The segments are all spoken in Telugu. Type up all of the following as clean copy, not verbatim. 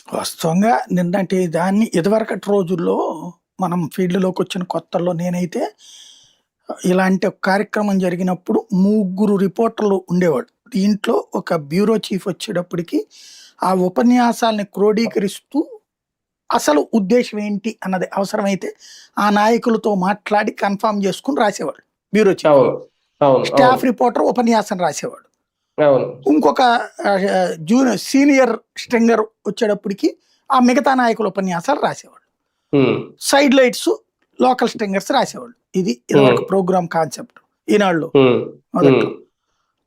వాస్తవంగా నిన్నటి దాన్ని ఇదివరకటి రోజుల్లో మనం ఫీల్డ్‌లోకి వచ్చిన కొత్తల్లో నేనైతే ఇలాంటి ఒక కార్యక్రమం జరిగినప్పుడు ముగ్గురు రిపోర్టర్లు ఉండేవాళ్ళు. దీంట్లో ఒక బ్యూరో చీఫ్ వచ్చేటప్పటికి ఆ ఉపన్యాసాల్ని క్రోడీకరిస్తూ అసలు ఉద్దేశ్యం ఏంటి అన్నది అవసరమైతే ఆ నాయకులతో మాట్లాడి కన్ఫర్మ్ చేసుకొని రాసేవాళ్ళు బ్యూరో చీఫ్. అవును. అవును. అవును. స్టాఫ్ రిపోర్టర్ ఉపన్యాసం రాసేవాడు. అవును. ఇంకొక సీనియర్ స్ట్రింగర్ వచ్చేటప్పటికి ఆ మిగతా నాయకుల ఉపన్యాసాలు రాసేవాళ్ళు. సైడ్ లైట్స్ లోకల్ స్ట్రింగర్స్ రాసేవాళ్ళు. ఇది ఇదివరకు ప్రోగ్రామ్ కాన్సెప్ట్ ఈనాళ్ళు మొదట్లో.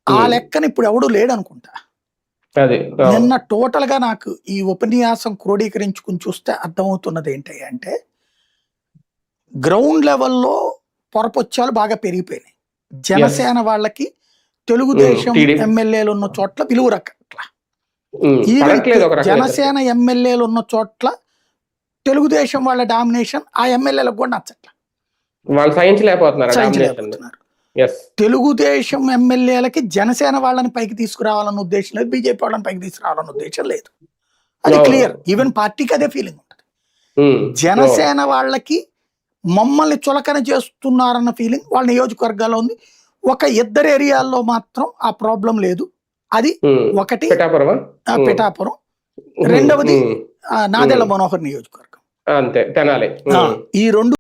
ఆ లెక్కన ఇప్పుడు ఎవడు లేడు అనుకుంటా. నిన్న టోటల్ గా నాకు ఈ ఉపన్యాసం క్రోడీకరించుకుని చూస్తే అర్థమవుతున్నది ఏంటి అంటే గ్రౌండ్ లెవెల్లో పొరపొచ్చాలు బాగా పెరిగిపోయినాయి. జనసేన వాళ్ళకి తెలుగుదేశం ఎమ్మెల్యేలు ఉన్న చోట్ల విలువ రక్కట్లా. జనసేన ఎమ్మెల్యేలు ఉన్న చోట్ల తెలుగుదేశం వాళ్ళ డామినేషన్ ఆ ఎమ్మెల్యేలకు కూడా నచ్చట్లా. తెలుగుదేశం ఎమ్మెల్యేలకి జనసేన వాళ్ళని పైకి తీసుకురావాలన్న ఉద్దేశం లేదు, బీజేపీ వాళ్ళని పైకి తీసుకురావాలన్న ఉద్దేశం లేదు. అది క్లియర్. ఈవెన్ పార్టీకి అదే ఫీలింగ్ ఉంటుంది. జనసేన వాళ్ళకి మమ్మల్ని చులకన చేస్తున్నారన్న ఫీలింగ్ వాళ్ళ నియోజకవర్గాల్లో ఉంది. ఒక ఇద్దరు ఏరియాల్లో మాత్రం ఆ ప్రాబ్లం లేదు. అది ఒకటి పిఠాపురం, రెండవది నాదెళ్ల మనోహర్ నియోజకవర్గం. ఈ రెండు